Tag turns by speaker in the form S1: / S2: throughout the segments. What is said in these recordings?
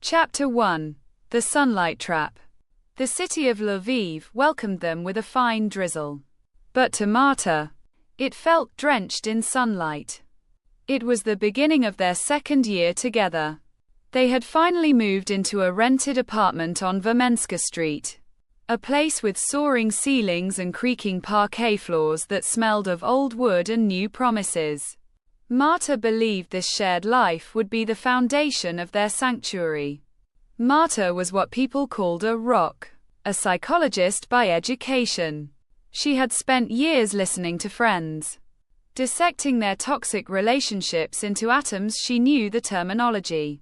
S1: Chapter 1. The Sunlight Trap. The city of Lviv welcomed them with a fine drizzle. But to Marta, it felt drenched in sunlight. It was the beginning of their second year together. They had finally moved into a rented apartment on Vermenska Street. A place with soaring ceilings and creaking parquet floors that smelled of old wood and new promises. Marta believed this shared life would be the foundation of their sanctuary. Marta was what people called a rock, a psychologist by education. She had spent years listening to friends, dissecting their toxic relationships into atoms. She knew the terminology: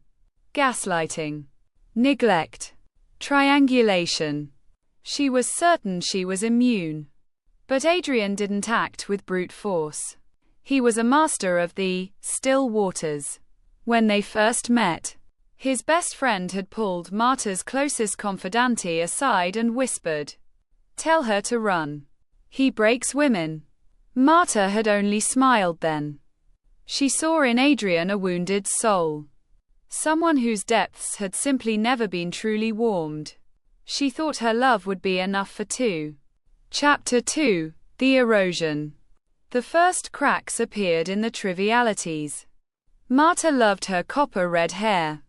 S1: gaslighting, neglect, triangulation. She was certain she was immune. But Adrian didn't act with brute force. He was a master of the still waters. When they first met, his best friend had pulled Marta's closest confidante aside and whispered, "Tell her to run. He breaks women." Marta had only smiled then. She saw in Adrian a wounded soul. Someone whose depths had simply never been truly warmed. She thought her love would be enough for two. Chapter 2. The Erosion. The first cracks appeared in the trivialities. Marta loved her copper-red hair.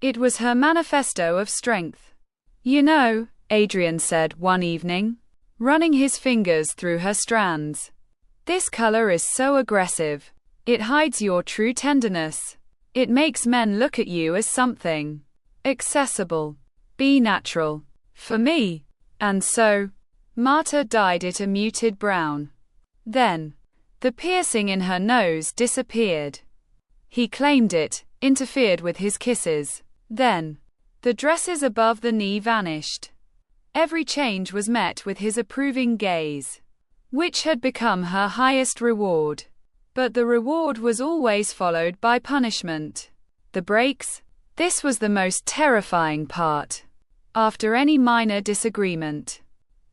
S1: It was her manifesto of strength. "You know," Adrian said one evening, running his fingers through her strands, "this color is so aggressive. It hides your true tenderness. It makes men look at you as something accessible. Be natural. For me." And so, Marta dyed it a muted brown. Then, the piercing in her nose disappeared. He claimed it, interfered with his kisses. Then, the dresses above the knee vanished. Every change was met with his approving gaze, which had become her highest reward. But the reward was always followed by punishment. The breaks? This was the most terrifying part. After any minor disagreement,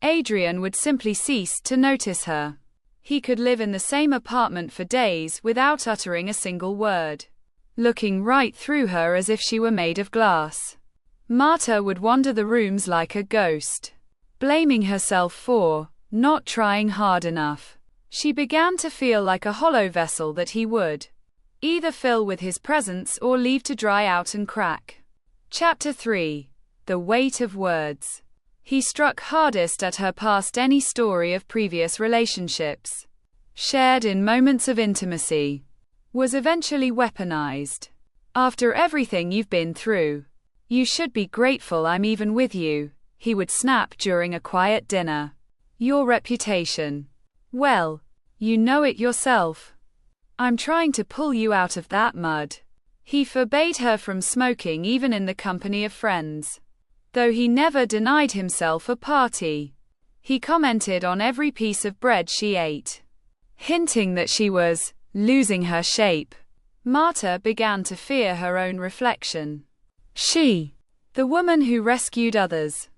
S1: Adrian would simply cease to notice her. He could live in the same apartment for days without uttering a single word, looking right through her as if she were made of glass. Marta would wander the rooms like a ghost, blaming herself for not trying hard enough. She began to feel like a hollow vessel that he would either fill with his presence or leave to dry out and crack. Chapter 3. The Weight of Words. He struck hardest at her past any story of previous relationships, shared in moments of intimacy, was eventually weaponized. "After everything you've been through, you should be grateful I'm even with you," he would snap during a quiet dinner. "Your reputation. Well, you know it yourself. I'm trying to pull you out of that mud." He forbade her from smoking even in the company of friends, though he never denied himself a party. He commented on every piece of bread she ate, hinting that she was losing her shape. Marta began to fear her own reflection. She, the woman who rescued others,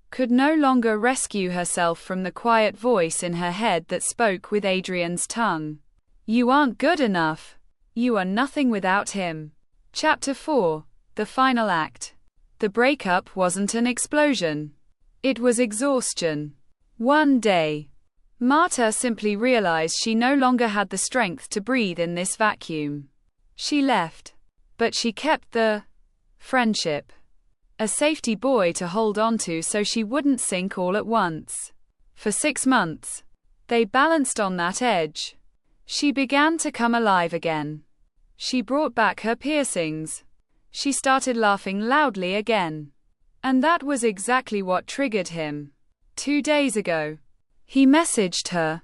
S1: could no longer rescue herself from the quiet voice in her head that spoke with Adrian's tongue. "You aren't good enough. You are nothing without him." Chapter 4. The Final Act. The breakup wasn't an explosion. It was exhaustion. One day, Marta simply realized she no longer had the strength to breathe in this vacuum. She left. But she kept the friendship, a safety buoy to hold onto so she wouldn't sink all at once. For 6 months, they balanced on that edge. She began to come alive again. She brought back her piercings. She started laughing loudly again. And that was exactly what triggered him. 2 days ago, he messaged her.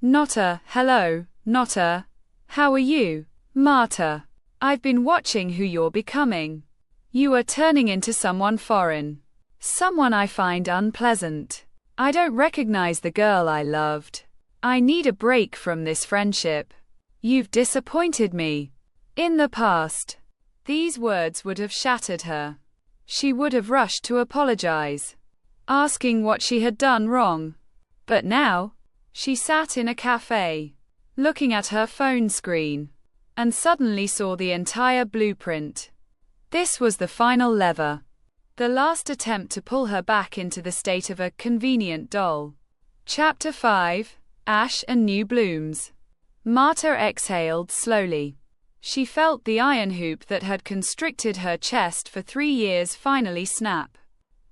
S1: Not a hello, not a how are you, Marta. I've been watching who you're becoming. You are turning into someone foreign. Someone I find unpleasant. I don't recognize the girl I loved. I need a break from this friendship. You've disappointed me. In the past, these words would have shattered her. She would have rushed to apologize, asking what she had done wrong. But now, she sat in a cafe, looking at her phone screen, and suddenly saw the entire blueprint. This was the final lever. The last attempt to pull her back into the state of a convenient doll. Chapter 5: Ash and New Blooms. Marta exhaled slowly. She felt the iron hoop that had constricted her chest for 3 years finally snap.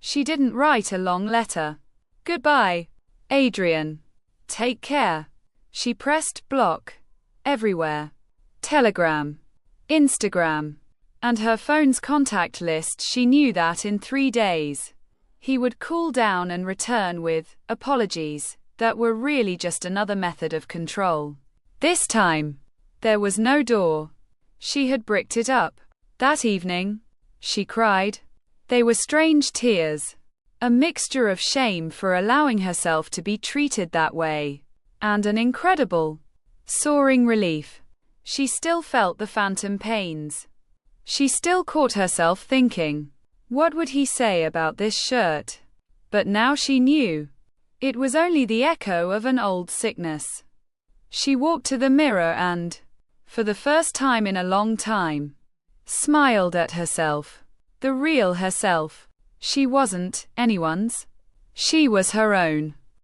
S1: She didn't write a long letter. Goodbye, Adrian. Take care. She pressed block. Everywhere. Telegram. Instagram. And her phone's contact list. She knew that in 3 days he would cool down and return with apologies that were really just another method of control. This time, there was no door. She had bricked it up. That evening, she cried. They were strange tears. A mixture of shame for allowing herself to be treated that way, and an incredible, soaring relief. She still felt the phantom pains. She still caught herself thinking, what would he say about this shirt? But now she knew. It was only the echo of an old sickness. She walked to the mirror and, for the first time in a long time, smiled at herself. The real herself. She wasn't anyone's. She was her own.